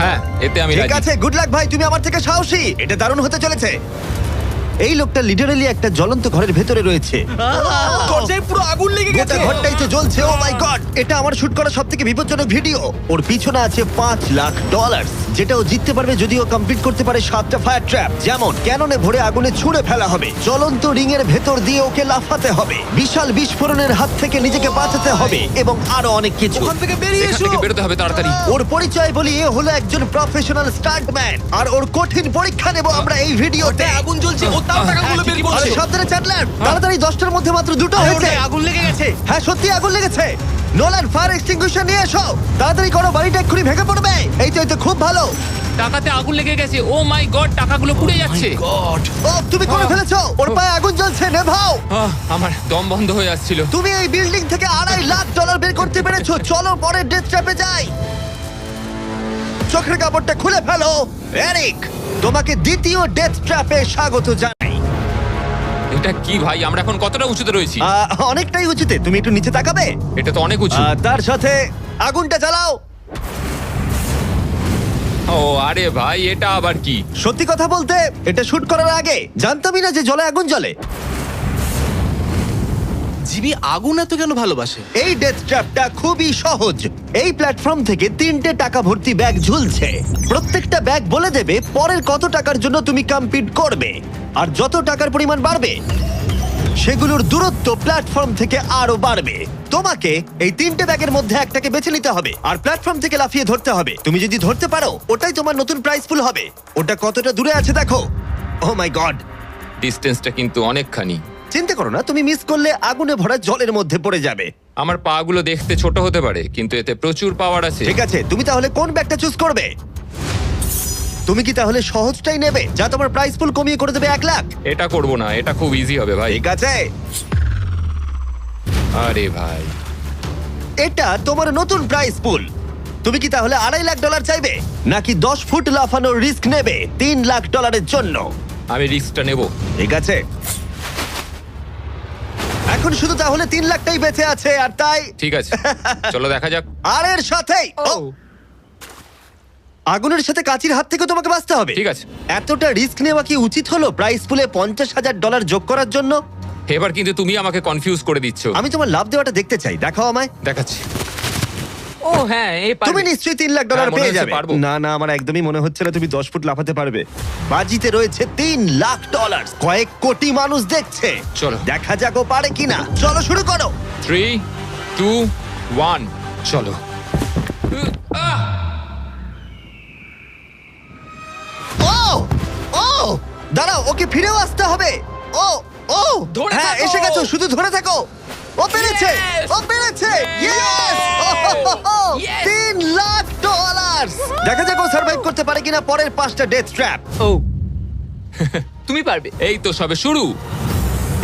হ্যাঁ, এতে আমি ঠিক রাজি। আছে, গুড লাক ভাই, তুমি আমার থেকে সাহসী। এটা দারুণ হতে চলেছে। এই লোকটা লিটারালি একটা জ্বলন্ত ঘরের ভেতরে রয়েছে। দরজায় পুরো আগুন লেগে গোটা গেছে। ঘরটাই তো জ্বলছে। ও মাই গড, এটা আমার শুট করা সবথেকে বিপজ্জনক ভিডিও। ওর পিছনে আছে $5,00,000, যেটা ও জিততে পারবে যদি ও কমপ্লিট করতে পারে 7টা ফায়ার ট্র্যাপ। যেমন ক্যাননে ভরে আগুনে ছুঁড়ে ফেলা হবে, জ্বলন্ত রিং এর ভেতর দিয়ে ওকে লাফাতে হবে, বিশাল বিস্ফোরণের হাত থেকে নিজেকে বাঁচাতে হবে এবং আরো অনেক কিছু। ওখান থেকে বেরিয়ে এখান এসো। থেকে বেরোতে হবে তাড়াতাড়ি। ওর পরিচয় বলি, এ হলো একজন প্রফেশনাল স্টান্টম্যান, আর ওর কঠিন পরীক্ষা নেব আমরা এই ভিডিওতে। ওটায় আগুন জ্বলছে, ও তাও টাকাগুলো বের আরে করছে। সাবধানে চ্যাটলার, তাড়াতাড়ি 10টার মধ্যে মাত্র 2টো হয়েছে। ওটায় আগুন লেগে গেছে। হ্যাঁ সত্যি আগুন লেগেছে। নোলান, ফায়ার এক্সটিংগুইশার নিয়ে এসো, তাড়াতাড়ি করো, বাড়িটা এক্ষুনি ভেঙে পড়বে। এই তো খুব ভালো। টাকাতে আগুন লেগে গেছে। ও মাই গড, টাকাগুলো পুড়ে যাচ্ছে। গড। ও তুমি করে ফেলেছো, ওর পায়ে আগুন জ্বলছে, নেভাও। আমার দম বন্ধ হয়ে আসছিল। তুমি এই বিল্ডিং থেকে $2.5 লাখ বের করতে পেরেছো। চলো পরের ডেথ ট্র্যাপে যাই। চোখের কাপড়টা খুলে ফেলো। এরিক, তোমাকে দ্বিতীয় ডেথ ট্র্যাপে স্বাগত জানাই। এটা কি ভাই, আমরা এখন কতটা উঁচুতে রয়েছি? অনেকটাই উঁচুতে, তুমি একটু নিচে তাকাবে। এটা তো অনেক উঁচু। তার সাথে আগুনটা জ্বালাও। ও আরে ভাই, এটা আবার কি? সত্যি কথা বলতে, এটা শুট করার আগে জানতামই না যে জলে আগুন জ্বলে। জিবি আগুন এত কেন ভালোবাসে? এই ডেথ ট্র্যাপটা খুবই সহজ। এই প্ল্যাটফর্ম থেকে 3টে টাকা ভর্তি ব্যাগ ঝুলছে। প্রত্যেকটা ব্যাগ বলে দেবে পরের কত টাকার জন্য তুমি কমপ্লিট করবে, আর যত টাকার পরিমাণ বাড়বে সেগুলোর দূরত্ব প্ল্যাটফর্ম থেকে আরো বাড়বে। তোমাকে এই 3টে ব্যাগের মধ্যে একটাকে বেছে নিতে হবে আর প্ল্যাটফর্ম থেকে লাফিয়ে ধরতে হবে। তুমি যদি ধরতে পারো, ওটাই তোমার নতুন প্রাইস পুল হবে। ওটা কতটা দূরে আছে দেখো। ও মাই গড, ডিস্টেন্সটা কিন্তু অনেকখানি। চিন্তা করো না, তুমি মিস করলে আগুনে ভরা জলের মধ্যে পড়ে যাবে। আমার পা গুলো দেখতে ছোট হতে পারে, কিন্তু এতে প্রচুর পাওয়ার আছে। ঠিক আছে, তুমি তাহলে কোন ব্যাগটা চুজ করবে? তুমি কি তাহলে সহজটাই নেবে, যা তোমার প্রাইস পুল কমিয়ে করে দেবে 1 লাখ? এটা করব না, এটা খুব ইজি হবে ভাই। ঠিক আছে, আরে ভাই, এটা তোমার নতুন প্রাইস পুল। তুমি কি তাহলে $2.5 লাখ চাইবে, নাকি 10 ফুট লাফানোর রিস্ক নেবে $3 লাখ জন্য? আমি রিস্কটা নেব। ঠিক আছে, এখন শুধু তাহলে 3 লাখটাই বেঁচে আছে, আর তাই ঠিক আছে, চলো দেখা যাক। আর এর সাথেই আগুনের সাথে কাচির হাত থেকে তোমাকে বাঁচতে হবে। ঠিক আছে। এতটা রিস্ক নেওয়া কি উচিত হলো প্রাইস পুলে $50,000 যোগ করার জন্য? এবার কিন্তু তুমি আমাকে কনফিউজ করে দিচ্ছ। আমি তোমার লাভ দেওয়াটা দেখতে চাই, দেখাও আমায়। দেখাচ্ছি। ও হ্যাঁ, এই তুমি নিশ্চয়ই $3 লাখ হ্যাঁ, মনে পেয়ে হচ্ছে যাবে। পারবো। না না, আমার একদমই মনে হচ্ছে না তুমি 10 ফুট লাফাতে পারবে। বাজিতে রয়েছে $3 লাখ, কয়েক কোটি মানুষ দেখছে। চলো। দেখা যাক ও পারে কিনা। চলো শুরু করো। 3, 2, 1, চলো। ও ও দাঁড়াও, ওকে ফিরেও আসতে হবে। ও ও ধরে হ্যাঁ, থাকো। এসে গেছো, শুধু ধরে থাকো। ও পেরেছে, Yes! ও পেরেছে। ইয়েস! Yes! $3 লাখ। দেখা যাক ও সার্ভাইভ করতে পারে কিনা পরের 5টা ডেথ ট্র্যাপ। ও তুমি পারবে। এই তো সবে শুরু।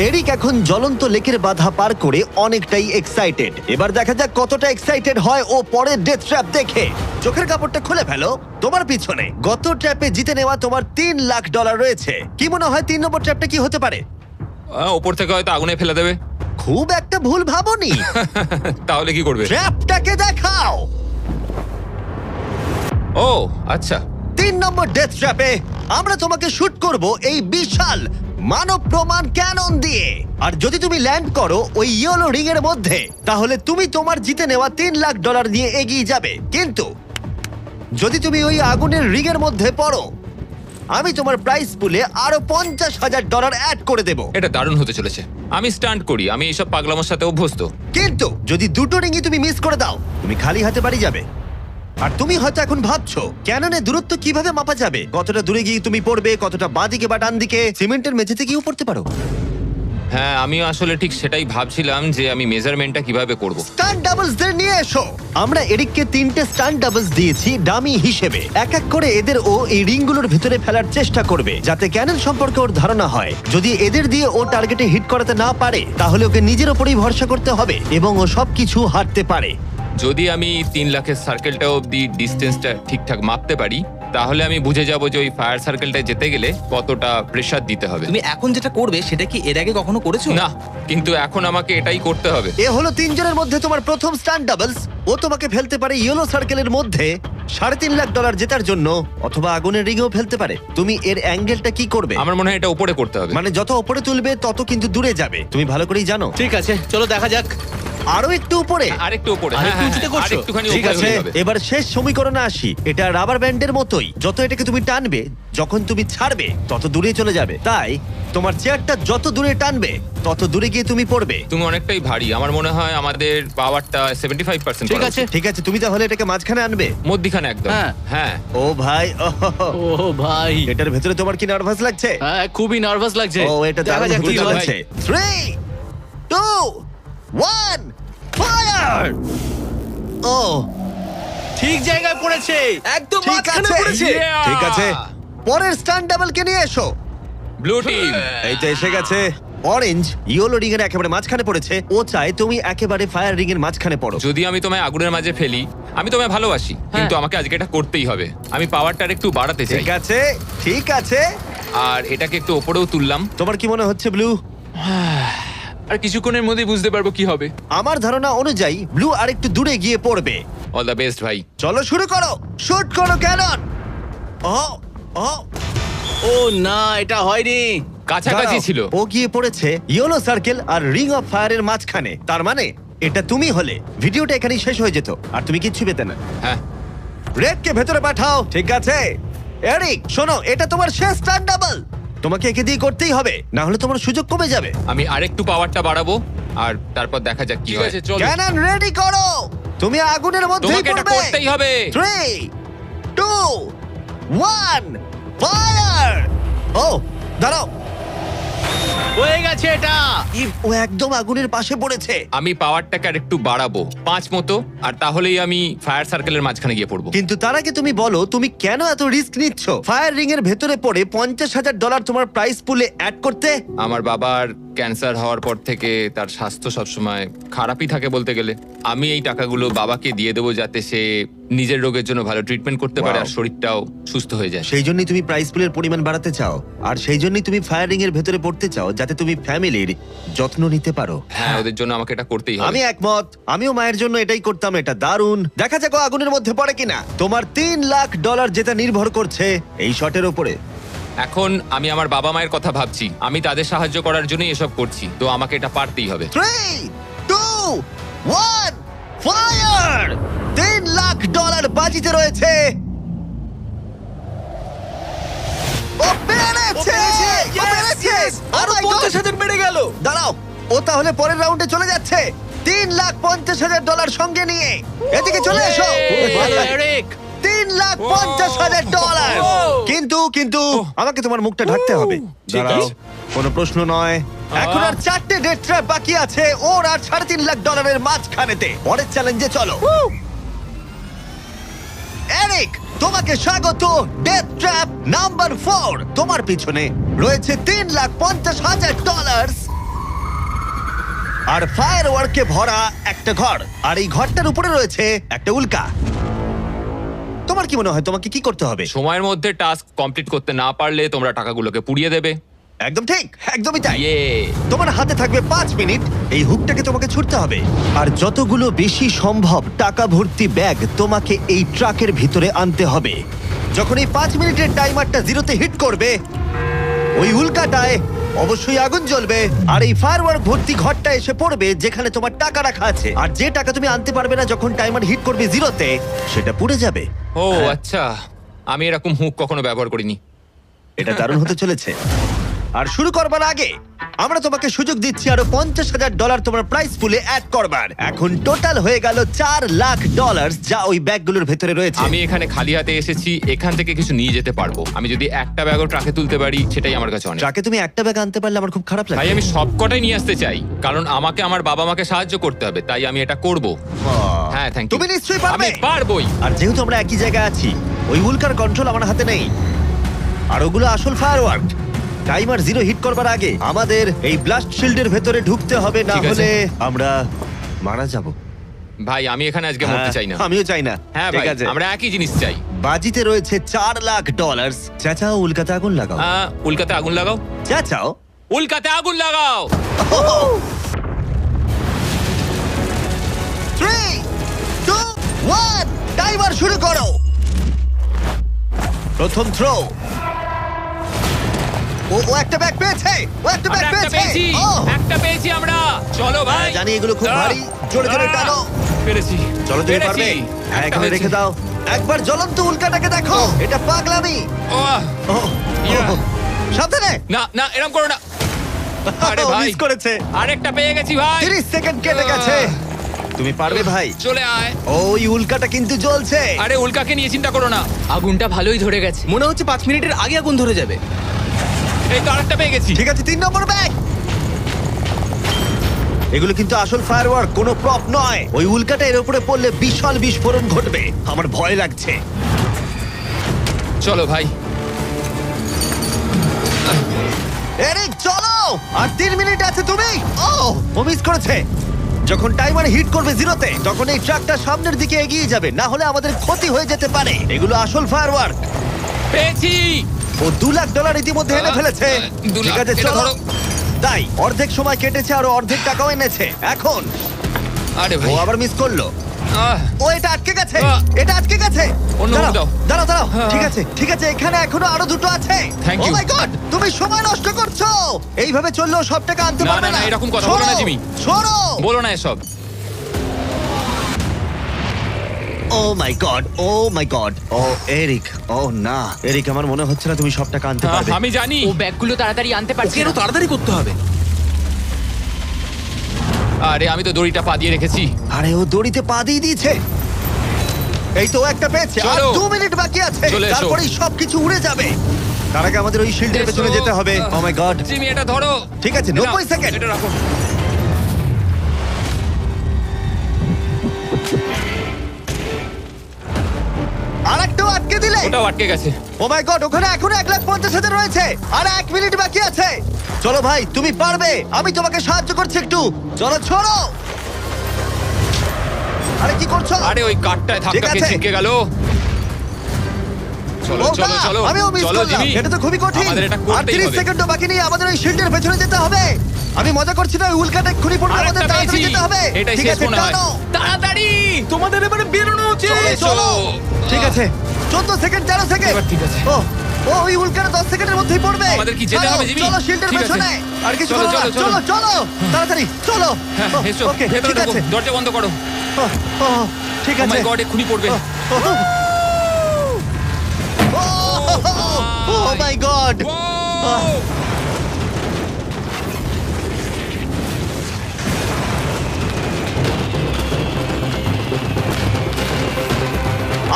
এরিক এখন জ্বলন্ত লেকের বাধা পার করে অনেকটাই এক্সাইটেড। এবার দেখা যাক কতটা এক্সাইটেড হয় ও পরের ডেথ ট্র্যাপ দেখে। চোখের কাপড়টা খুলে ফেলো। তোমার পিছনে গত ট্র্যাপে জিতে নেওয়া তোমার $3 লাখ রয়েছে। কি মনে হয় 3 নম্বর ট্র্যাপটা কি হতে পারে? ওপর থেকে হয়তো আগুনে ফেলে দেবে। খুব একটা ভুল ভাবনি। তাহলে কি করবে? ট্র্যাপটাকে দেখাও। ও আচ্ছা। 3 নম্বর ডেথ ট্র্যাপে আমরা তোমাকে শুট করব এই বিশাল মানব প্রমাণ ক্যানন দিয়ে। আর যদি তুমি ল্যান্ড করো ওই ইয়েলো রিং এর মধ্যে, তাহলে তুমি তোমার জিতে নেওয়া $3 লাখ নিয়ে এগিয়ে যাবে। কিন্তু যদি তুমি ওই আগুনের রিং এর মধ্যে পড়ো, আমি তোমার প্রাইস পুলে আরো $50,000 অ্যাড করে দেব। এটা দারুণ হতে চলেছে। আমি স্টান্ট করি, আমি এইসব পাগলামোর সাথে অভ্যস্ত। কিন্তু যদি 2টো রিংই তুমি মিস করে দাও, তুমি খালি হাতে বাড়ি যাবে। আর তুমি হয়তো এখন ভাবছো, ক্যাননের দূরত্ব কিভাবে মাপা যাবে? কতটা দূরে গিয়ে তুমি পড়বে, কতটা বাঁদিকে বা ডান দিকে? সিমেন্টের মেঝেতে গিয়েও পড়তে পারো। হ্যাঁ, আমি আসলে ঠিক সেটাই ভাবছিলাম যে আমি মেজারমেন্টটা কিভাবে করব। স্টান্ট ডাবলসদের নিয়ে এসো। আমরা এরিককে 3টে স্টান্ট ডাবলস দিয়েছি ডামি হিসেবে। এক এক করে এদের ও এই রিংগুলোর ভিতরে ফেলার চেষ্টা করবে, যাতে ক্যানন সম্পর্কে ওর ধারণা হয়। যদি এদের দিয়ে ও টার্গেটে হিট করাতে না পারে, তাহলে ওকে নিজের ওপরেই ভরসা করতে হবে এবং ও সবকিছু হারতে পারে। যদি আমি 3 লাখের সার্কেলটা অবধি ডিস্টেন্সটা ঠিকঠাক মাপতে পারি, তাহলে আমি বুঝে যাব যে ওই ফায়ার সার্কেলটায় যেতে গেলে কতটা প্রেসার দিতে হবে। তুমি এখন যেটা করবে সেটা কি এর আগে কখনো করেছো? না, কিন্তু এখন আমাকে এটাই করতে হবে। এ হলো 3 জনের মধ্যে তোমার প্রথম স্টান্ট ডাবলস। ও তোমাকে ফেলতে পারে ইয়েলো সার্কেলের মধ্যে, $3.5 লাখ জেতার জন্য অথবা আগুনের রিংও ফেলতে পারে। তুমি এর অ্যাঙ্গেলটা কি করবে? আমার মনে হয় এটা উপরে করতে হবে। মানে যত উপরে তুলবে তত কিন্তু দূরে যাবে, তুমি ভালো করেই জানো। ঠিক আছে, চলো দেখা যাক। আরো একটু উপরে। আরেকটু উপরে। আরেকটু হ্যাঁ, উঁচুতে হ্যাঁ, করছো? আরেকটুখানি ঠিক উপরে আছে, হলেই হবে। এবার শেষ সমীকরণে আসি। এটা রাবার ব্যান্ডের মতোই, যত এটাকে তুমি টানবে, যখন তুমি ছাড়বে তত দূরে চলে যাবে। তাই তোমার চেয়ারটা যত দূরে টানবে তত দূরে গিয়ে তুমি পড়বে। তুমি অনেকটাই ভারী, আমার মনে হয় আমাদের পাওয়ারটা 75%। ঠিক আছে। ঠিক আছে, তুমি তাহলে এটাকে মাঝখানে আনবে। মধ্যিখানে একদম। হ্যাঁ। হ্যাঁ। ও ভাই, ও ভাই, এটার ভেতরে তোমার কি নার্ভাস লাগছে? হ্যাঁ খুবই নার্ভাস লাগছে। ও, এটা দেখা দারুণ যাক হতে কি হয়। চলেছে। 3, 2, 1, ফায়ার! ও, ঠিক জায়গায় পড়েছে, একদম ঠিক মাঝখানে আছে। পড়েছে। Yeah! ঠিক আছে, পরের স্টান্ট ডাবলকে নিয়ে এসো। Blue team. এই তো এসে গেছে। অরেঞ্জ ইয়েলো রিং এর একেবারে মাঝখানে পড়েছে। ও চায় তুমি একেবারে ফায়ার রিং এর মাঝখানে পড়ো। যদি আমি তোমায় আগুনের মাঝে ফেলি, আমি তোমায় ভালোবাসি, কিন্তু আমাকে আজকে এটা করতেই হবে। আমি পাওয়ারটা একটু বাড়াতে চাই, ঠিক আছে, ঠিক আছে। আর এটাকে একটু ওপরেও তুললাম। তোমার কি মনে হচ্ছে ব্লু? আর কিছুক্ষণের মধ্যেই বুঝতে পারবো কি হবে। আমার ধারণা অনুযায়ী ব্লু আরেকটু দূরে গিয়ে পড়বে। অল দ্য বেস্ট ভাই। চলো শুরু করো, শুট করো ক্যানন। ও, ও, ও না, এটা হয়নি। কাছাকাছি দাঁড়াও। ছিল। ও গিয়ে পড়েছে ইয়েলো সার্কেল আর রিং অফ ফায়ারের মাঝখানে। তার মানে এটা তুমি হলে ভিডিওটা এখানেই শেষ হয়ে যেত আর তুমি কিচ্ছু পেতে না। হ্যাঁ। রেডকে ভেতরে পাঠাও। ঠিক আছে এরিক, শোনো, এটা তোমার শেষ স্টান্ট ডাবল। তোমাকে একে দিয়ে করতেই হবে, না হলে তোমার সুযোগ কমে যাবে। আমি আরেকটু পাওয়ারটা বাড়াবো, আর তারপর দেখা যাক কি হয়। ক্যানন রেডি করো, তুমি আগুনের মধ্যেই তোমাকে এটা পড়বে। করতেই হবে। 3, 2, 1, ফায়ার! ও, দাঁড়াও, হয়ে গেছে এটা। ও একদম আগুনের পাশে পড়েছে। আমি পাওয়ারটাকে আর একটু বাড়াবো 5 মতো, আর তাহলেই আমি ফায়ার সার্কেলের মাঝখানে গিয়ে পড়বো। কিন্তু তার আগে তুমি বলো, তুমি কেন এত রিস্ক নিচ্ছ ফায়ার রিং এর ভেতরে পড়ে $50,000 তোমার প্রাইস পুলে অ্যাড করতে? আমার বাবার ক্যান্সার হওয়ার পর থেকে তার স্বাস্থ্য সবসময় খারাপই থাকে বলতে গেলে। আমি এই টাকাগুলো বাবাকে দিয়ে দেবো, যাতে সে নিজের রোগের জন্য ভালো ট্রিটমেন্ট করতে পারে, Wow. আর শরীরটাও সুস্থ হয়ে যায়। সেই জন্যই তুমি প্রাইস পুলের পরিমাণ বাড়াতে চাও, আর সেই জন্যই তুমি ফায়ার রিং এর ভেতরে পড়তে চাও, যাতে তুমি ফ্যামিলির যত্ন নিতে পারো। হ্যাঁ, ওদের জন্য আমাকে এটা করতেই হবে। আমি একমত, আমিও মায়ের জন্য এটাই করতাম। এটা দারুণ। দেখা যাক ও আগুনের মধ্যে পড়ে কিনা। তোমার $3 লাখ যেটা নির্ভর করছে এই শটের উপরে। এখন আমি আমার বাবা মায়ের কথা ভাবছি, আমি তাদের সাহায্য করার জন্যই এসব করছি, তো আমাকে এটা পারতেই হবে। 3, 2, 1, ফায়ার! $3 লাখ বাজিতে রয়েছে। ও পেরেছে! ও পেরেছে! আরো Oh my God! 50,000 বেড়ে গেল। দাঁড়াও, ও তাহলে পরের রাউন্ডে চলে যাচ্ছে $3,50,000 সঙ্গে নিয়ে। এদিকে চলে এসো। ভালো এরিক। $3,50,000। কিন্তু আমাকে তোমার মুখটা ঢাকতে হবে। ঠিক দাঁড়াও, আছে। কোনো প্রশ্ন নয়। এখন আর 4টে ডেথ ট্র্যাপ বাকি আছে, ওর আর $3.5 লাখ মাঝখানেতে। পরের চ্যালেঞ্জে চলো। এরিক, তোমাকে স্বাগত ডেথ ট্র্যাপ নাম্বার 4। তোমার পিছনে রয়েছে $3,50,000 আর ফায়ার ওয়ার্কে ভরা একটা ঘর, আর এই ঘরটার উপরে রয়েছে একটা উল্কা। তোমার কি মনে হয় তোমাকে কি করতে হবে? সময়ের মধ্যে টাস্ক কমপ্লিট করতে না পারলে তোমরা টাকাগুলোকে পুড়িয়ে দেবে। একদম ঠিক, একদমই তাই। ইয়ে। তোমার হাতে থাকবে 5 মিনিট, এই হুকটাকে তোমাকে ছুটতে হবে, আর যতগুলো বেশি সম্ভব টাকা ভর্তি ব্যাগ তোমাকে এই ট্রাকের ভিতরে আনতে হবে। যখন এই 5 মিনিটের টাইমারটা 0-তে হিট করবে, ওই উল্কাটায় অবশ্যই আগুন জ্বলবে, আর এই ফায়ারওয়ার্ক ভর্তি ঘরটা এসে পড়বে যেখানে তোমার টাকা রাখা আছে। আর যে টাকা তুমি আনতে পারবে না যখন টাইমার হিট করবে 0-তে, সেটা পুড়ে যাবে। ও আচ্ছা, আমি এরকম হুক কখনো ব্যবহার করিনি। এটা দারুণ হতে চলেছে। আর শুরু করবার আগে আমরা তোমাকে সুযোগ দিচ্ছি আরো $50,000 তোমার প্রাইস পুলে অ্যাড করবার। এখন টোটাল হয়ে গেল $4,00,000, যা ওই ব্যাগগুলোর ভেতরে রয়েছে। আমি এখানে খালি হাতে এসেছি, এখান থেকে কিছু নিয়ে যেতে পারবো। আমি যদি একটা ব্যাগও ট্রাকে তুলতে পারি, সেটাই আমার কাছে অনেক। ট্রাকে তুমি একটা ব্যাগ আনতে পারলে আমার খুব খারাপ লাগে। ভাই, আমি সবকটাই নিয়ে আসতে চাই, কারণ আমাকে আমার বাবা মাকে সাহায্য করতে হবে, তাই আমি এটা করব। হ্যাঁ, থ্যাংক ইউ। তুমি নিশ্চয়ই পারবে। আমি পারবোই। আর যেহেতু আমরা একই জায়গায় আছি, ওই উল্কার কন্ট্রোল আমার হাতে নেই, আর ওগুলো আসল ফায়ারওয়ার্ক। টাইমার 0 হিট করবার আগে আমাদের এই ব্লাস্ট শিল্ডের ভেতরে ঢুকতে হবে, না ঠিক আছে। হলে আমরা মারা যাব। ভাই, আমি এখানে আজকে মরতে চাই না। আমিও চাই না। হ্যাঁ ঠিক ভাই, আছে, আমরা একই জিনিস চাই। বাজিতে রয়েছে $4,00,000। চেঁচাও, উল্কাতে আগুন লাগাও। উল্কাতে আগুন লাগাও, চেঁচাও। উল্কাতে আগুন লাগাও। 3, 2, 1, টাইমার শুরু করো। প্রথম থ্রো। ও একটা ব্যাগ পেয়েছে, ও একটা ব্যাগ আমরা একটা পেয়েছে। পেয়েছি, ও একটা পেয়েছি আমরা। চলো ভাই, জানি এগুলো খুব ভারী, জোরে জোরে টানো। পেরেছি। চলো তুমি পেরেছি। পারবে। হ্যাঁ, একটা এখানে হয়েছে। রেখে দাও। একবার জ্বলন্ত উল্কাটাকে দেখো, এটা পাগলামি। ওহ, ও, Yeah. সাবধানে। না না, এরকম করো না। আরে ও, ভাই, মিস করেছে। আরেকটা পেয়ে গেছি ভাই। 30 সেকেন্ড কেটে গেছে। তুমি পারবে ভাই। চলে আয়। ওই উল্কাটা কিন্তু জ্বলছে। আরে উল্কাকে নিয়ে চিন্তা করো না। আগুনটা ভালোই ধরে গেছে। মনে হচ্ছে 5 মিনিটের আগে আগুন ধরে যাবে। এই তো আরেকটা পেয়ে গেছি। ঠিক আছে, 3 নম্বর ব্যাগ। এগুলো কিন্তু আসল ফায়ারওয়ার্ক, কোনো প্রপ নয়। ওই উল্কাটা এর উপরে পড়লে বিশাল বিস্ফোরণ ঘটবে। আমার ভয় লাগছে। চলো ভাই। এরিক চলো, আর 3 মিনিট আছে। তুমি ও মিস করেছে। যখন টাইমার হিট করবে জিরোতে, তখন এই ট্রাকটা সামনের দিকে এগিয়ে যাবে, না হলে আমাদের ক্ষতি হয়ে যেতে পারে। এগুলো আসল ফায়ারওয়ার্ক। পেয়েছি। ও $2 লাখ ইতিমধ্যে এনে ফেলেছে। 2 ঠিক লাখ, আছে এটা চলো। ধরো। তাই অর্ধেক সময় কেটেছে আর অর্ধেক টাকাও এনেছে। এখন আরে ও ভাই, আবার মিস করলো। ও এটা আটকে গেছে, এটা আটকে গেছে। অন্য দাঁড়াও, দাও। দাঁড়াও দাঁড়াও। হ্যাঁ। ঠিক আছে ঠিক আছে, এখানে এখনো আরো দুটো আছে। Thank ও you. মাই গড, তুমি সময় নষ্ট করছো। এইভাবে চললেও সব টাকা আনতে না, পারবে না, না। না, এরকম কথা বলো না, সরো, জিমি। সরো। বলো না এসব। ও মাই গড, ও মাই গড। ও এরিক, ও না এরিক, আমার মনে হচ্ছে না তুমি সব টাকা আনতে পারবে। আমি জানি। ও ব্যাগগুলো তাড়াতাড়ি আনতে পারছে ওকে না। আরো তাড়াতাড়ি করতে হবে। আরে আমি তো দড়িটা পা দিয়ে রেখেছি। আরে ও দড়িতে পা দিয়ে দিয়েছে। এই তো ও একটা পেয়েছে, আর চলো। 2 মিনিট বাকি আছে। চলে এসো। তারপরেই সবকিছু উড়ে যাবে। তার আগে আমাদের ওই শিল্ডের এসো। পেছনে যেতে হবে। ও মাই গড। জিমি, এটা ধরো। ঠিক আছে, এটা 90 সেকেন্ড। এটা রাখো। আরেকটাও আটকে দিলে। ওটাও আটকে গেছে। ও মাই গড, ওখানে এখনো 1,50,000 রয়েছে আর 1 মিনিট বাকি আছে। চলো ভাই, তুমি পারবে। আমি তোমাকে সাহায্য করছি একটু। চলো ছোড়ো। আরে কি করছো? আরে ওই কাঠটায় ধাক্কা ঠিক খেয়ে আছে। ছিটকে গেল। চলো ও চলো না, চলো। আমিও মিস চলো করলাম। জিমি। এটা তো খুবই কঠিন। আমাদের এটা আর করতেই 30 হবে। সেকেন্ডও বাকি নেই, আমাদের ওই শিল্ডের পেছনে যেতে হবে। আমি মজা করছি না, ওই উল্কাটা এক্ষুনি পড়বে, আরেকটা আমাদের তাড়াতাড়ি পেয়েছি। যেতে হবে। এটাই ঠিক শেষ আছে, মনে হয়। টানো। তাড়াতাড়ি। তোমাদের এবারে বেরোনো উচিত। চলো, এসো। চলো। ঠিক আছে, 14 সেকেন্ড, 13 সেকেন্ড। এবার ঠিক আছে। ও ও ওই উল্কাটা 10 সেকেন্ডের মধ্যেই পড়বে। আমাদের কি যেতে চলো, হবে, জিমি? চলো শিল্ডের ঠিক আছে। পেছনে। আর কিছু চলো, করো না। চলো, চলো চলো তাড়াতাড়ি চলো। হ্যাঁ, ও, এসো। ওকে, ভেতরে ঠিক ঢোকো। আছে। দরজা বন্ধ করো। ও, ও, ঠিক ও আছে। মাই গড, এক্ষুনি পড়বে। ও মাই গড। Wow!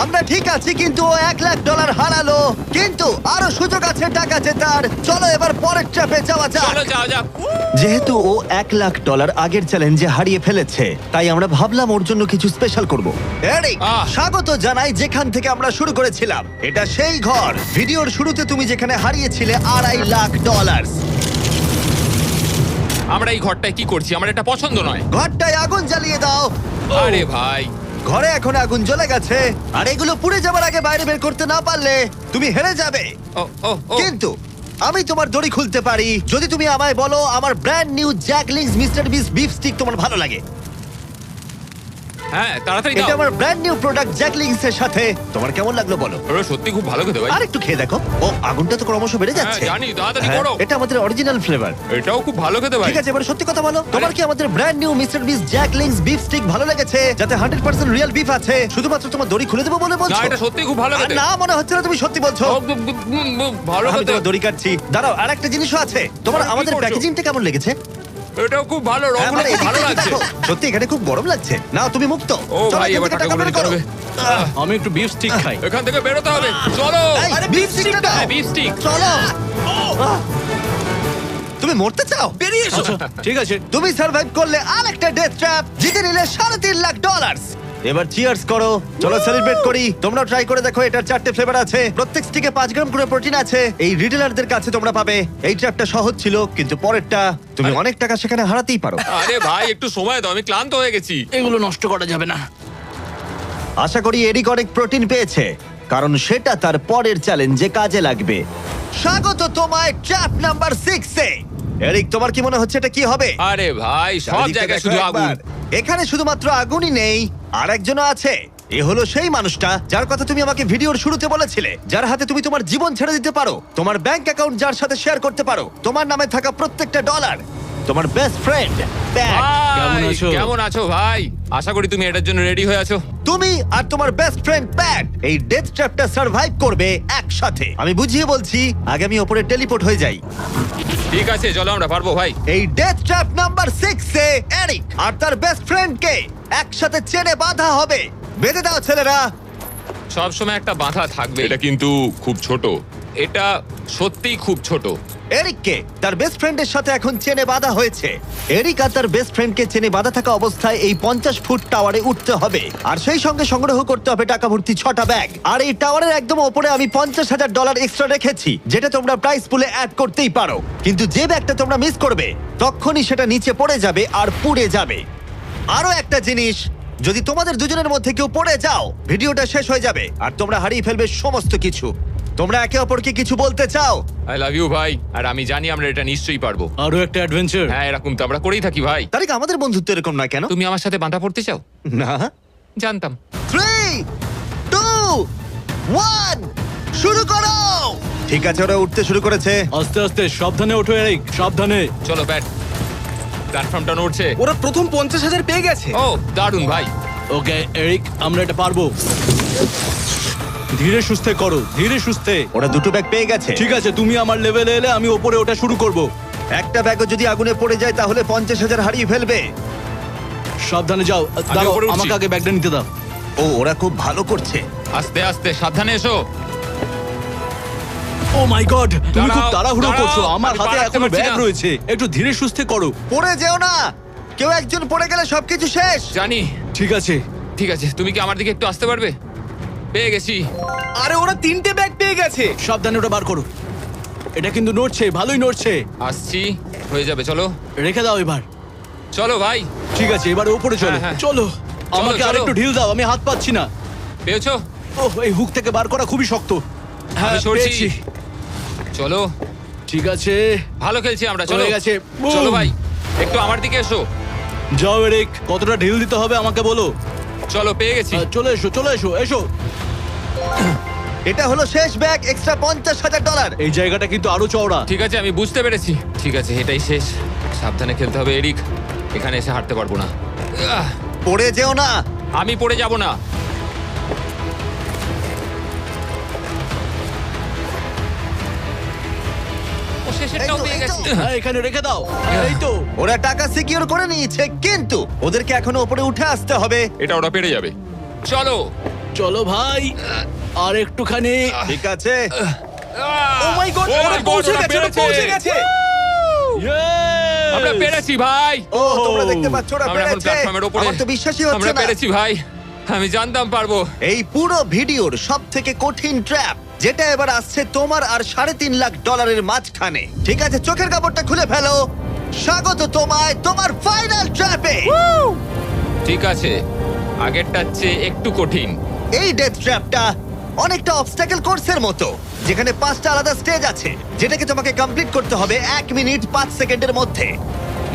আমরা ঠিক আছি, কিন্তু ও $1 লাখ হারালো। কিন্তু আরো সুযোগ আছে টাকা জেতার। চলো এবার পরের ট্র্যাপে যাওয়া যাক। চলো যাও যাও। যেহেতু ও $1 লাখ আগের চ্যালেঞ্জে হারিয়ে ফেলেছে, তাই আমরা ভাবলাম ওর জন্য কিছু স্পেশাল করব। এরিক, আহ। স্বাগত জানাই যেখান থেকে আমরা শুরু করেছিলাম। এটা সেই ঘর, ভিডিওর শুরুতে তুমি যেখানে হারিয়েছিলে $2.5 লাখ। আমরা এই ঘরটায় কি করছি? আমার এটা পছন্দ নয়। ঘরটায় আগুন জ্বালিয়ে দাও। আরে ভাই, ঘরে এখন আগুন জ্বলে গেছে, আর এগুলো পুড়ে যাবার আগে বাইরে বের করতে না পারলে তুমি হেরে যাবে। ও ও ও কিন্তু আমি তোমার দড়ি খুলতে পারি যদি তুমি আমায় বলো আমার ব্র্যান্ড নিউ জ্যাকলিংস মিস্টার বিস বিফ স্টিক তোমার ভালো লাগে। হ্যাঁ, তাড়াতাড়ি এটা দাও। আমার ব্র্যান্ড নিউ প্রোডাক্ট জ্যাকলিংস এর সাথে। তোমার কেমন লাগলো বলো? ওরা সত্যি খুব ভালো খেতে ভাই। আর একটু খেয়ে দেখো। ও আগুনটা তো ক্রমশ বেড়ে যাচ্ছে। হ্যাঁ, জানি, তাড়াতাড়ি হ্যাঁ, করো। এটা আমাদের অরিজিনাল ফ্লেভার। এটাও খুব ভালো খেতে ভাই। ঠিক আছে, এবার সত্যি কথা বলো, তোমার কি আমাদের ব্র্যান্ড নিউ মিস্টার বিস জ্যাকলিংস বিফ স্টিক ভালো লেগেছে, যাতে 100% রিয়েল বিফ আছে? শুধুমাত্র তোমার দড়ি খুলে দেবো বলে না, বলছো? এটা সত্যি খুব ভালো আর খেতে। না, মনে হচ্ছে না তুমি সত্যি বলছো। ও, ভালো আমি খেতে। তোমার দড়ি কাটছি। দাঁড়াও, আর একটা জিনিসও আছে। তোমার আরে, কি আমাদের করছো? প্যাকেজিংটা কেমন লেগেছে? এটাও খুব ভালো, হ্যাঁ, রংগুলো মানে খুব ভালো এদিকটা লাগছে। দেখো। সত্যি এখানে খুব গরম লাগছে। না, তুমি মুক্ত। ও চলো, ভাই, এখান এবার থেকে টাকাগুলো বের নিতে করো। হবে। আমি একটু বিফ স্টিক খাই। এখান থেকে বেরোতে হবে। চলো। এই, আরে, beef beef stick টা stick টা, দাও। beef stick। চলো। তুমি মরতে চাও? বেরিয়ে এসো। ঠিক আছে। তুমি সার্ভাইভ করলে আরেকটা ডেথ ট্র্যাপ, জিতে নিলে $3.5 লাখ। এবার চিয়ার্স করো, চলো সেলিব্রেট করি। তোমরা ট্রাই করে দেখো, এটার 4টে ফ্লেভার আছে, প্রত্যেক স্টিকে 5 গ্রাম করে প্রোটিন আছে। এই রিটেলারদের কাছে তোমরা পাবে। এই ট্র্যাপটা সহজ ছিল, কিন্তু পরেরটা তুমি অনেক টাকা সেখানে হারাতেই পারো। আরে ভাই, একটু সময় দাও, আমি ক্লান্ত হয়ে গেছি। এগুলো নষ্ট করা যাবে না। আশা করি এরিক অনেক প্রোটিন পেয়েছে, কারণ সেটা তার পরের চ্যালেঞ্জে কাজে লাগবে। স্বাগত তোমায় ট্র্যাপ নাম্বার 6 এ। এরিক, তোমার কি মনে হচ্ছে এটা কি হবে? আরে ভাই, সব চারিদিকে জায়গায় দেখো শুধু আগুন। একবার। এখানে শুধুমাত্র আগুনই নেই, আর একজনও আছে। এ হলো সেই মানুষটা যার কথা তুমি আমাকে ভিডিওর শুরুতে বলেছিলে, যার হাতে তুমি তোমার জীবন ছেড়ে দিতে পারো, তোমার ব্যাংক অ্যাকাউন্ট যার সাথে শেয়ার করতে পারো, তোমার নামে থাকা প্রত্যেকটা ডলার, তোমার বেস্ট ফ্রেন্ড প্যাট। কেমন ভাই, আছো? কেমন আছো ভাই? আশা করি তুমি এটার জন্য রেডি হয়ে আছো। তুমি আর তোমার বেস্ট ফ্রেন্ড প্যাট এই ডেথ ট্র্যাপটা সার্ভাইভ করবে একসাথে। আমি বুঝিয়ে বলছি, আগে আমি ওপরে টেলিপোর্ট হয়ে যাই। ঠিক আছে, চলো আমরা পারবো ভাই। এই ডেথ ট্র্যাপ নাম্বার 6 এ এরিক আর তার বেস্ট ফ্রেন্ডকে একসাথে চেনে বাঁধা হবে। বেঁধে দাও ছেলেরা। সব সময় একটা বাধা থাকবে। এটা কিন্তু খুব ছোট। এটা সত্যিই খুব ছোট। এরিককে তার বেস্ট ফ্রেন্ডের সাথে এখন চেনে বাঁধা হয়েছে। এরিক আর তার বেস্ট ফ্রেন্ডকে চেনে বাঁধা থাকা অবস্থায় এই 50 ফুট টাওয়ারে উঠতে হবে, আর সেই সঙ্গে সংগ্রহ করতে হবে টাকা ভর্তি 6টা ব্যাগ। আর এই টাওয়ারের একদম ওপরে আমি $50,000 এক্সট্রা রেখেছি, যেটা তোমরা প্রাইস পুলে অ্যাড করতেই পারো। কিন্তু যে ব্যাগটা তোমরা মিস করবে তখনই সেটা নিচে পড়ে যাবে আর পুড়ে যাবে। আরো একটা জিনিস, যদি তোমাদের দুজনের মধ্যে কেউ পড়ে যাও, ভিডিওটা শেষ হয়ে যাবে আর তোমরা হারিয়ে ফেলবে সমস্ত কিছু। তোমরা একে অপরকে কিছু বলতে চাও? আই লাভ ইউ ভাই, আর আমি জানি আমরা এটা নিশ্চয়ই পারবো। আরো একটা অ্যাডভেঞ্চার। হ্যাঁ, এরকম তো আমরা করেই থাকি ভাই। তারিক, আমাদের বন্ধুত্ব এরকম না কেন? তুমি আমার সাথে বাঁধা পড়তে চাও? না। জানতাম। 3, 2, 1, শুরু করো। ঠিক আছে, ওরা উঠতে শুরু করেছে। আস্তে আস্তে, সাবধানে ওঠো এরিক, সাবধানে। চলো ব্যাট, প্ল্যাটফর্মটা নড়ছে। ওরা প্রথম 50,000 পেয়ে গেছে। ও দারুণ ভাই। ওকে এরিক, আমরা এটা পারবো। ধীরে সুস্থে করো, ধীরে সুস্থে। ওরা দুটো ব্যাগ পেয়ে গেছে। ঠিক আছে, তুমি আমার লেভেলে এলে আমি ওপরে ওটা শুরু করব। একটা ব্যাগও যদি আগুনে পড়ে যায় তাহলে 50,000 হারিয়ে ফেলবে। সাবধানে যাও। দাঁড়াও, উপরে উঠছি। আমাকে আগে ব্যাগটা নিতে দাও। ও, ওরা খুব ভালো করছে। আস্তে আস্তে, সাবধানে এসো। ও মাই গড, তুমি খুব দাঁড়াও, তাড়াহুড়ো দাঁড়াও, করছো। আমার আমি হাতে পালাতে এখনো পারছি ব্যাগ না। রয়েছে, একটু ধীরে সুস্থে করো। পড়ে যেও না, কেউ একজন পড়ে গেলে সবকিছু শেষ। জানি। ঠিক আছে। ঠিক আছে, তুমি কি আমার দিকে একটু আসতে পারবে? পেয়ে গেছি। আরে ওরা 3টে ব্যাগ পেয়ে গেছে। সাবধানে ওটা বার করো। এটা কিন্তু নড়ছে, ভালোই নড়ছে। আসছি, হয়ে যাবে। চলো রেখে দাও এবার। চলো ভাই। ঠিক আছে, এবার উপরে চলো। হ্যাঁ, হ্যাঁ। চলো, আমাকে চলো। আরেকটু ঢিল দাও, আমি হাত পাচ্ছি না। পেয়েছো? ওহ, এই হুক থেকে বার করা খুবই শক্ত। হ্যাঁ, আমি সরছি। পেয়েছি। চলো, ঠিক আছে, ভালো খেলছি আমরা। চলো হয়ে গেছে। বুম। চলো ভাই, একটু আমার দিকে এসো। যাও এরিক, কতটা ঢিল দিতে হবে আমাকে বলো। চলো, পেয়ে গেছি। চলে এসো, চলে এসো, এসো। এটা হলো শেষ ব্যাগ, এক্সট্রা $50,000। এই জায়গাটা কিন্তু আরো চওড়া। ঠিক আছে, আমি বুঝতে পেরেছি। ঠিক আছে, এটাই শেষ। সাবধানে খেলতে হবে এরিক, এখানে এসে হারতে পারবো না। পড়ে যেও না। আমি পড়ে যাব না। ও শেষেরটাও এই তো, পেয়ে এই তো। গেছি। হ্যাঁ, এখানে রেখে দাও। এই তো। ওরা টাকা সিকিউর করে নিয়েছে, কিন্তু ওদেরকে এখনো উপরে উঠে আসতে হবে। এটা ওরা পেরে যাবে। চলো। চলো ভাই, আর একটুখানি। ঠিক আছে, ও মাই গড, Oh ওরা my God, পৌঁছে ওরা গেছে, ওরা পেরেছে। পৌঁছে গেছে। Yes! আমরা পেরেছি ভাই। ও তোমরা দেখতে পাচ্ছ ওরা আমরা এখন পেরেছে। প্ল্যাটফর্মের উপরে। আমার তো বিশ্বাসই হচ্ছে আমরা না। পেরেছি ভাই, আমি জানতাম পারবো। এই পুরো ভিডিওর সবথেকে কঠিন ট্র্যাপ, যেটা এবার আসছে তোমার আর $3.5 লাখ মাঝখানে। ঠিক আছে, চোখের কাপড়টা খুলে ফেলো। স্বাগত তোমায় তোমার ফাইনাল ট্র্যাপে। ঠিক আছে, আগেরটার চেয়ে একটু কঠিন। এই ডেথ ট্র্যাপটা অনেকটা অবস্টাকেল কোর্সের মতো, যেখানে 5টা আলাদা স্টেজ আছে, যেটাকে তোমাকে কমপ্লিট করতে হবে 1 মিনিট 5 সেকেন্ডের মধ্যে।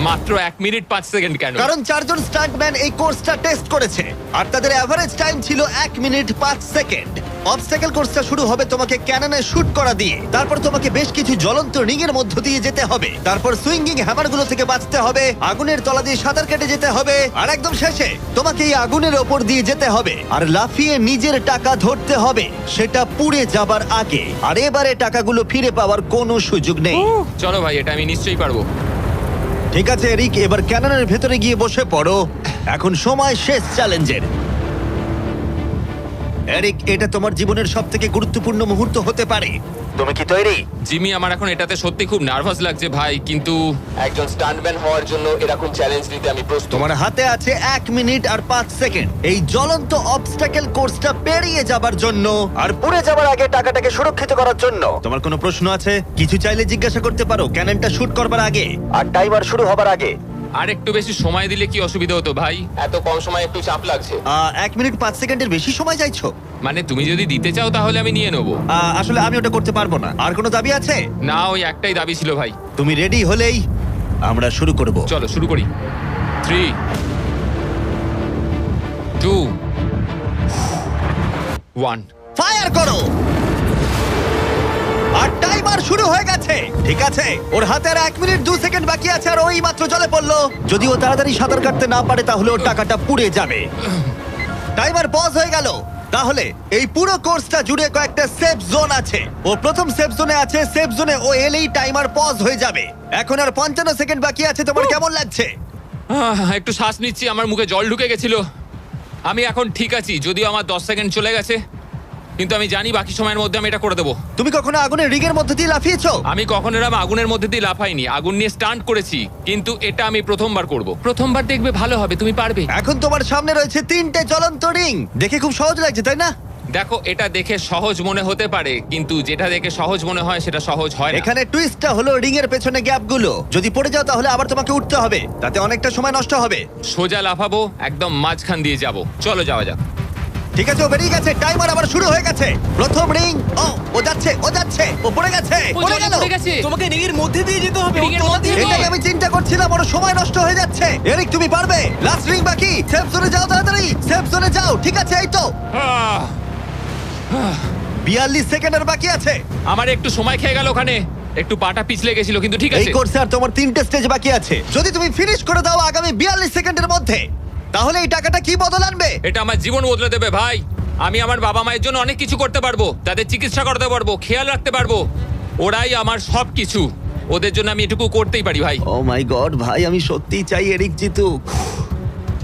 মাত্র 1 মিনিট 5 সেকেন্ড কেন? কারণ 4 জন স্টান্টম্যান এই কোর্সটা টেস্ট করেছে, আর তাদের এভারেজ টাইম ছিল 1 মিনিট 5 সেকেন্ড। অবস্টাকেল কোর্সটা শুরু হবে তোমাকে ক্যাননে শুট করা দিয়ে, তারপর তোমাকে বেশ কিছু জ্বলন্ত রিং এর মধ্য দিয়ে যেতে হবে, তারপর সুইঙ্গিং হ্যামারগুলো থেকে বাঁচতে হবে, আগুনের তলা দিয়ে সাঁতার কেটে যেতে হবে, আর একদম শেষে তোমাকে এই আগুনের ওপর দিয়ে যেতে হবে আর লাফিয়ে নিজের টাকা ধরতে হবে, সেটা পুড়ে যাবার আগে। আর এবারে টাকাগুলো ফিরে পাওয়ার কোনো সুযোগ নেই। চলো ভাই, এটা আমি নিশ্চয়ই পারবো। ঠিক আছে এরিক, এবার ক্যাননের ভেতরে গিয়ে বসে পড়ো। এখন সময় শেষ চ্যালেঞ্জের। এরিক, এটা তোমার জীবনের সবথেকে গুরুত্বপূর্ণ মুহূর্ত হতে পারে। তুমি কি তৈরি? জিমি, আমার এখন এটাতে সত্যি খুব নার্ভাস লাগছে ভাই, কিন্তু একজন স্টান্টম্যান হওয়ার জন্য এরকম চ্যালেঞ্জ নিতে আমি প্রস্তুত। তোমার হাতে আছে 1 মিনিট আর 5 সেকেন্ড এই জ্বলন্ত অবস্টাকেল কোর্সটা পেরিয়ে যাবার জন্য আর পুড়ে যাবার আগে টাকাটাকে সুরক্ষিত করার জন্য। তোমার কোনো প্রশ্ন আছে? কিছু চাইলে জিজ্ঞাসা করতে পারো ক্যাননটা শুট করবার আগে আর টাইমার শুরু হবার আগে। আর একটু বেশি সময় দিলে কি অসুবিধা হতো ভাই? এত কম সময় একটু চাপ লাগছে। 1 মিনিট 5 সেকেন্ডের বেশি সময় চাইছো? মানে তুমি যদি দিতে চাও তাহলে আমি নিয়ে নেবো। আসলে আমি ওটা করতে পারবো না। আর কোনো দাবি আছে? না, ওই একটাই দাবি ছিল ভাই। তুমি রেডি হলেই আমরা শুরু করব। চলো শুরু করি। 3, 2, 1 ফায়ার করো। আর টাইমার শুরু হয়ে গেছে। ঠিক আছে, ওর হাতে আর 1 মিনিট 2 সেকেন্ড বাকি আছে, আর ওই মাত্র জলে পড়লো। যদি ও তাড়াতাড়ি সাঁতার কাটতে না পারে তাহলে ওর টাকাটা পুড়ে যাবে। টাইমার পজ হয়ে গেল। তাহলে এই পুরো কোর্সটা জুড়ে কয়েকটা সেফ জোন আছে। ও প্রথম সেফ জোনে আছে। সেফ জোনে ও এলেই টাইমার পজ হয়ে যাবে। এখন আর 55 সেকেন্ড বাকি আছে। তোমার কেমন লাগছে? একটু শ্বাস নিচ্ছি, আমার মুখে জল ঢুকে গেছিল। আমি এখন ঠিক আছি, যদিও আমার 10 সেকেন্ড চলে গেছে, কিন্তু আমি জানি বাকি সময়ের মধ্যে আমি এটা করে দেবো। তুমি কখনো আগুনের রিগের মধ্যে দিয়ে লাফিয়েছো? আমি কখনো এরকম আগুনের মধ্যে দিয়ে লাফাইনি, আগুন নিয়ে স্টান্ট করেছি, কিন্তু এটা আমি প্রথমবার করব। প্রথমবার দেখবে ভালো হবে, তুমি পারবে। এখন তোমার সামনে রয়েছে 3টে জ্বলন্ত রিং। দেখে খুব সহজ লাগছে, তাই না? দেখো, এটা দেখে সহজ মনে হতে পারে, কিন্তু যেটা দেখে সহজ মনে হয় সেটা সহজ হয় না। এখানে টুইস্টটা হলো রিং এর পেছনে গ্যাপগুলো। যদি পড়ে যাও তাহলে আবার তোমাকে উঠতে হবে, তাতে অনেকটা সময় নষ্ট হবে। সোজা লাফাবো, একদম মাঝখান দিয়ে যাব। চলো যাওয়া যাক। ঠিক আছে, ও বেরিয়ে গেছে। টাইমার আবার শুরু হয়ে গেছে। প্রথম রিং। ও যাচ্ছে, ও পড়ে গেছে। ও পড়ে জলে গেল। পড়ে গেছে। তোমাকে রিং এর মধ্যে দিয়ে যেতে হবে। রিং এর মধ্যে দিয়ে। এটাই আমি চিন্তা করছিলাম, ওর সময় নষ্ট হয়ে যাচ্ছে। এরিক, তুমি পারবে। লাস্ট রিং বাকি। সেফ জোনে যাও, তাড়াতাড়ি সেফ জোনে যাও। ঠিক আছে, এই তো আহ, 42 সেকেন্ডের বাকি আছে। আমার একটু সময় খেয়ে গেল ওখানে, একটু পাটা পিছলে গেছিল, কিন্তু ঠিক এই আছে। কোর্সে আর তোমার 3টে স্টেজ বাকি আছে। যদি তুমি ফিনিশ করে দাও আগামী 42 সেকেন্ডের মধ্যে, তাহলে এই টাকাটা কি বদল আনবে? এটা আমার জীবন বদলে দেবে ভাই। আমি আমার বাবা মায়ের জন্য অনেক কিছু করতে পারবো, তাদের চিকিৎসা করতে পারবো, খেয়াল রাখতে পারবো। ওরাই আমার সব কিছু, ওদের জন্য আমি এটুকু করতেই পারি ভাই। ও মাই গড ভাই, আমি সত্যিই চাই এরিক জিতুক।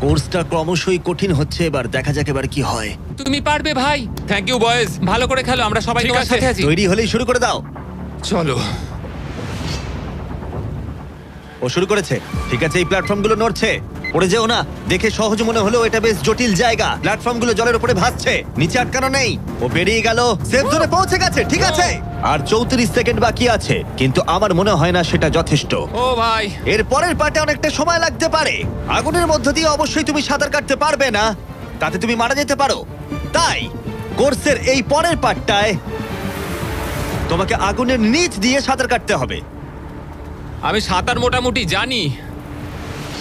কোর্সটা ক্রমশই কঠিন হচ্ছে, এবার দেখা যাক এবার কি হয়। তুমি পারবে ভাই। থ্যাংক ইউ বয়েজ, ভালো করে খেলো, আমরা সবাই ঠিক তোমার আছে। সাথে আছি। তৈরি হলেই শুরু করে দাও। চলো। ও শুরু করেছে। ঠিক আছে, এই প্ল্যাটফর্মগুলো নড়ছে, পড়ে যেও না। দেখে সহজ মনে হলেও এটা বেশ জটিল জায়গা। প্ল্যাটফর্মগুলো জলের উপরে ভাসছে, নিচে আটকানো নেই। ও বেরিয়ে গেল, সেফ জোনে পৌঁছে গেছে। ঠিক আছে, আর 34 সেকেন্ড বাকি আছে, কিন্তু আমার মনে হয় না সেটা যথেষ্ট। ও ভাই, এর পরের পার্টে অনেকটা সময় লাগতে পারে। আগুনের মধ্য দিয়ে অবশ্যই তুমি সাঁতার কাটতে পারবে না, তাতে তুমি মারা যেতে পারো। তাই কোর্সের এই পরের পার্টটায় তোমাকে আগুনের নিচ দিয়ে সাঁতার কাটতে হবে। আমি সাঁতার মোটামুটি জানি,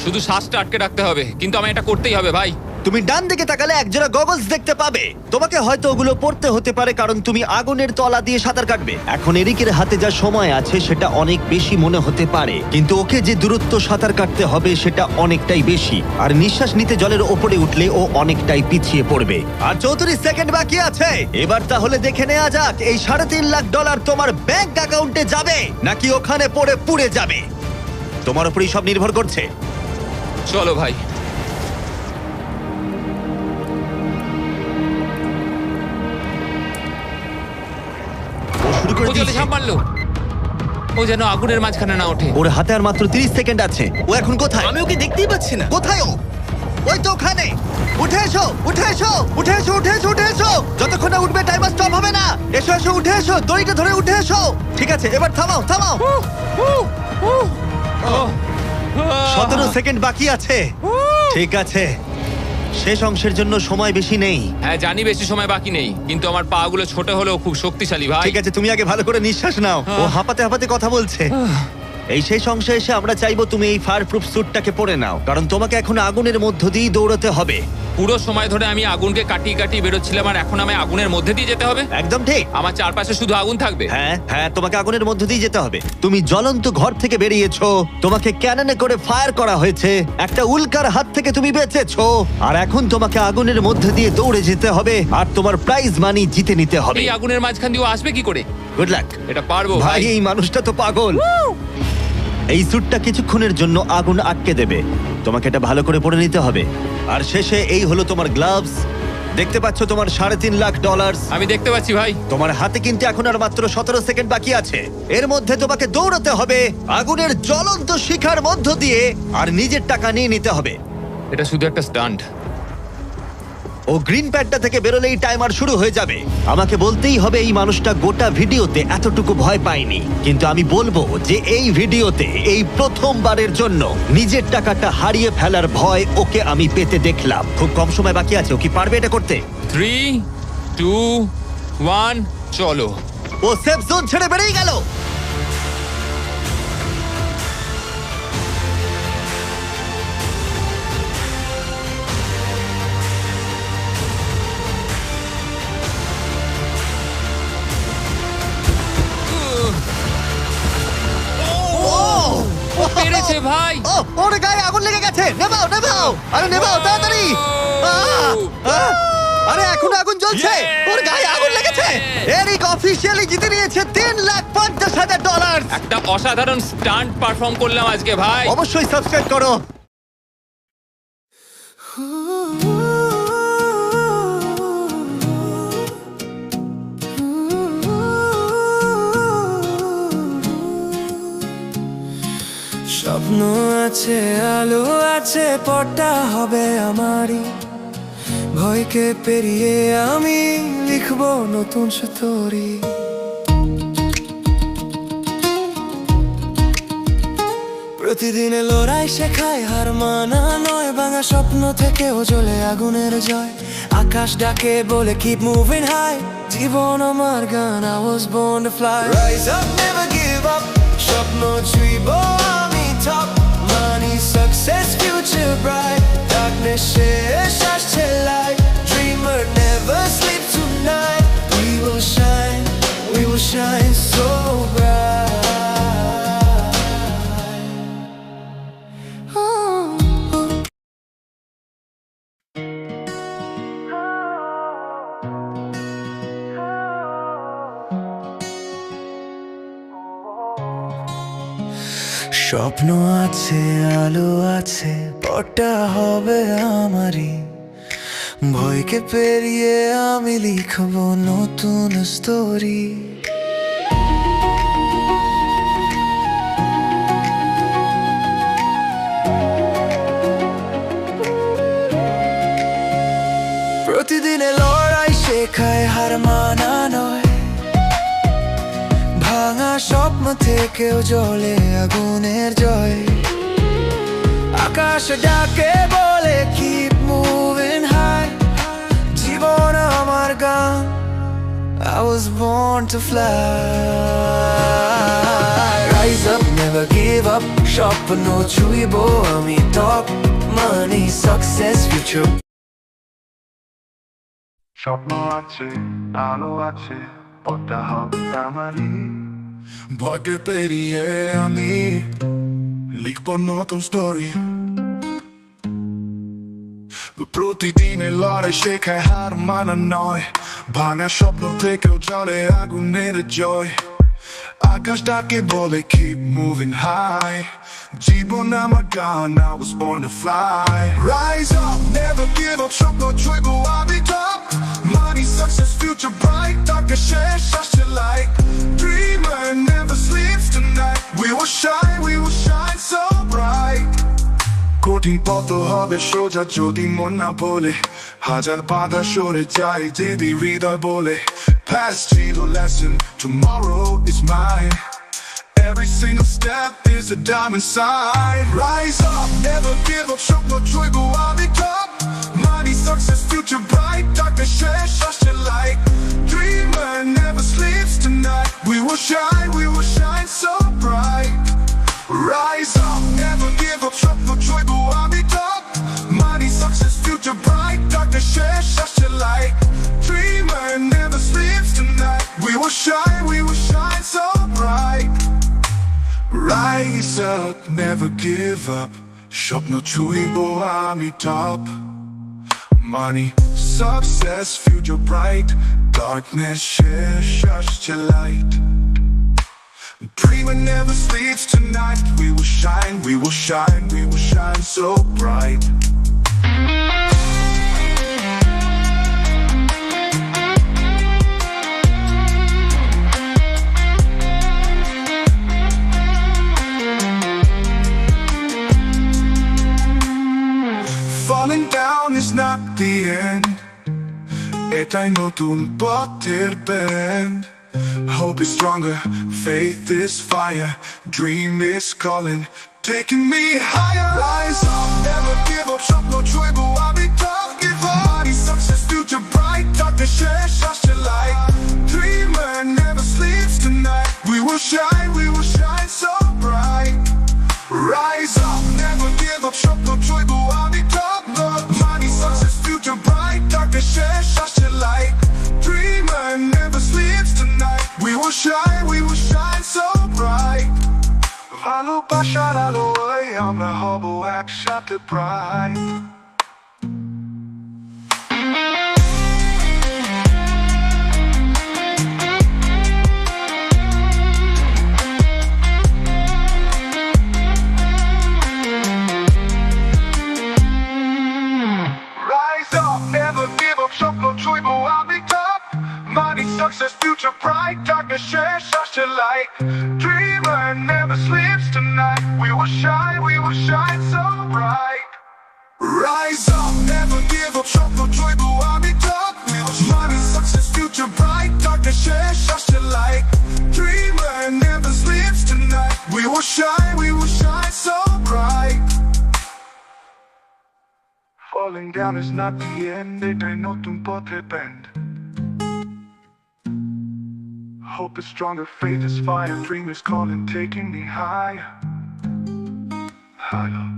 শুধু শ্বাসটা আটকে রাখতে হবে, কিন্তু আমি এটা করতেই হবে ভাই। তুমি ডান দিকে তাকালে একজোড়া গগলস দেখতে পাবে। তোমাকে হয়তো ওগুলো পড়তে হতে পারে, কারণ তুমি আগুনের তলা দিয়ে সাঁতার কাটবে। এখন এরিকের হাতে যা সময় আছে সেটা অনেক বেশি মনে হতে পারে, কিন্তু ওকে যে দূরত্ব সাঁতার কাটতে হবে সেটা অনেকটাই বেশি। আর নিঃশ্বাস নিতে জলের ওপরে উঠলে ও অনেকটাই পিছিয়ে পড়বে। আর 34 সেকেন্ড বাকি আছে। এবার তাহলে দেখে নেওয়া যাক এই $3.5 লাখ তোমার ব্যাংক অ্যাকাউন্টে যাবে নাকি ওখানে পড়ে পুড়ে যাবে। তোমার উপরেই সব নির্ভর করছে। চলো ভাই। ও শুরু করে ও জলে দিয়েছে। ঝাঁপ মারলো, ও যেন আগুনের মাঝখানে না ওঠে। ওর হাতে আর মাত্র 30 সেকেন্ড আছে। ও এখন কোথায়? আমি ওকে দেখতেই পাচ্ছি না। কোথায় ও? ওই তো ওখানে। উঠে এসো, উঠে এসো, উঠে এসো, উঠে এসো, উঠে এসো। যতক্ষণ না উঠবে টাইমার স্টপ হবে না। এসো এসো, উঠে এসো, দড়িটা ধরে উঠে এসো। ঠিক আছে, এবার থামাও, থামাও। 17 সেকেন্ড বাকি আছে। ঠিক আছে, শেষ অংশের জন্য সময় বেশি নেই। হ্যাঁ জানি বেশি সময় বাকি নেই, কিন্তু আমার পা গুলো ছোট হলেও খুব শক্তিশালী ভাই। ঠিক আছে, তুমি আগে ভালো করে নিঃশ্বাস নাও। ও হাঁপাতে হাঁপাতে কথা বলছে। এই শেষ অংশে এসে আমরা চাইবো তুমি এই ফায়ার প্রুফ স্যুটটাকে পরে নাও, কারণ তোমাকে এখন আগুনের মধ্য দিয়েই দৌড়াতে হবে। পুরো সময় ধরে আমি আগুনকে কাটিয়ে কাটিয়ে বেরোচ্ছিলাম, আর এখন আমি আগুনের মধ্যে দিয়ে যেতে হবে। একদম ঠিক। আমার চারপাশে শুধু আগুন থাকবে। হ্যাঁ হ্যাঁ, তোমাকে আগুনের মধ্য দিয়ে যেতে হবে। তুমি জ্বলন্ত ঘর থেকে বেরিয়েছো, তোমাকে ক্যাননে করে ফায়ার করা হয়েছে, একটা উল্কার হাত থেকে তুমি বেঁচেছো, আর এখন তোমাকে আগুনের মধ্য দিয়ে দৌড়ে যেতে হবে, আর তোমার প্রাইজ মানি জিতে নিতে হবে। এই আগুনের মাঝখান দিয়ে ও আসবে কি করে? Good luck. এটা পারবো ভাই, ভাই। এই মানুষটা তো পাগল। এই স্যুটটা কিছুক্ষণের জন্য আগুন আটকে দেবে, তোমাকে এটা ভালো করে পরে নিতে হবে। আর শেষে এই হলো তোমার গ্লাভস। দেখতে পাচ্ছ তোমার $3.5 লাখ। আমি দেখতে পাচ্ছি ভাই। তোমার হাতে কিন্তু এখন আর মাত্র 17 সেকেন্ড বাকি আছে। এর মধ্যে তোমাকে দৌড়াতে হবে আগুনের জ্বলন্ত শিখার মধ্য দিয়ে, আর নিজের টাকা নিয়ে নিতে হবে। এটা শুধু একটা স্টান্ট। ও গ্রিন প্যাডটা থেকে বেরোলেই টাইমার শুরু হয়ে যাবে। আমাকে বলতেই হবে এই মানুষটা গোটা ভিডিওতে এতটুকু ভয় পায়নি, কিন্তু আমি বলবো যে এই ভিডিওতে এই প্রথমবারের জন্য নিজের টাকাটা হারিয়ে ফেলার ভয় ওকে আমি পেতে দেখলাম। খুব কম সময় বাকি আছে, ও কি পারবে এটা করতে? 3, 2, 1, চলো। ও সেফ জোন ছেড়ে বেরিয়ে গেল। ভাই ও ওর গায়ে আগুন লেগে গেছে, নেভাও নেভাও, আরে নেভাও তাড়াতাড়ি। আহ! আহ! আরে এখন আগুন জ্বলছে, ওর গায়ে আগুন লেগেছে। এরিক অফিশিয়ালি জিতে নিয়েছে $3,50,000। একটা অসাধারণ স্টান্ট পারফর্ম করলাম আজকে ভাই। অবশ্যই সাবস্ক্রাইব করো। স্বপ্ন আছে, আলো আছে, পথটা হবে আমারই। ভয়কে পেরিয়ে আমি লিখবো নতুন স্টোরি। প্রতিদিনে লড়াই শেখায়, হার মানা নয়, ভাঙা স্বপ্ন থেকেও জ্বলে আগুনের জয়। আকাশ ডাকে বলে keep moving high, জীবন আমার গান, I was born to fly. Rise up, never give up, স্বপ্ন ছুঁইবো আমি top. Money, success, future bright, darkness শেষ আসছে light. Dreamer never sleep tonight, we will shine so bright. স্বপ্ন আছে, আলো আছে, পথটা হবে আমারই। ভয়কে পেরিয়ে আমি লিখবো নতুন স্টোরি। প্রতিদিনে লড়াই শেখায়, হার মানা নয়, ভাঙা স্বপ্ন থেকেও জ্বলে আগুনের জয়। আকাশ ডাকে বলে keep moving high, জীবন আমার গান, I was born to fly. Rise up, never give up, স্বপ্ন ছুঁইবো আমি top. Money, success, future. স্বপ্ন আছে, আলো আছে, পথটা হবে আমারই। ভয়কে পেরিয়ে আমি লিখবো নতুন স্টোরি। প্রতিদিনে লড়াই শেখায়, হার মানা নয়, ভাঙা স্বপ্ন থেকেও জ্বলে আগুনের জয়। আকাশ ডাকে বলে keep moving high, জীবন আমার গান, I was born to fly. Rise up, never give up, স্বপ্ন ছুঁইবো আমি top. Money, success, future bright, darkness শেষ আসছে light. Dreamer never sleeps tonight, we will shine so bright. কঠিন পথ হবে সোজা যদি মন না বলে, হাজার বাধা সরে যায় যদি হৃদয় বলে। Past ছিল lesson, tomorrow is mine. Every single step is a diamond sign. Rise up, never give up, স্বপ্ন ছুঁইবো আমি top. Money, success, future bright, darkness শেষ আসছে light. Dreamer never sleeps tonight, we will shine so bright. Rise up, never give up, স্বপ্ন ছুঁইবো আমি top. Money, success, future bright, darkness শেষ আসছে light. Dreamer never sleeps tonight, we will shine so bright. Rise up, never give up, স্বপ্ন ছুঁইবো আমি top. Money, success, future bright, darkness শেষ আসছে light. Dreamer never sleeps tonight, we will shine so bright. Falling down is not the end, এটাই নতুন পথের bend. Hope is stronger, faith is fire, dream is calling, taking me higher. Rise up, never give up, স্বপ্ন ছুঁইবো আমি top. Give up, money, success, future bright, darkness শেষ আসছে light. Dreamer never sleeps tonight, we will shine so bright. Rise up, never give up, স্বপ্ন ছুঁইবো আমি top. Money, success, future bright, darkness শেষ আসছে light. Dreamer never sleeps tonight, we will shine so bright. ভালোবাসার আলো আমরা হব একসাথে প্রায় Rise up, never give up, স্বপ্ন ছুঁইব আমি top Money, success, future, pride, darkness, share such a light Dreamer never sleeps tonight We will shine so bright Rise up, never give up, স্বপ্ন ছুঁইব আমি top Money, success, future, pride, darkness, share such a light Dreamer never sleeps tonight We will shine so bright Falling down is not the end, এটাই নতুন পথে bend Hope is stronger, faith is fire, dream is calling, taking me higher Higher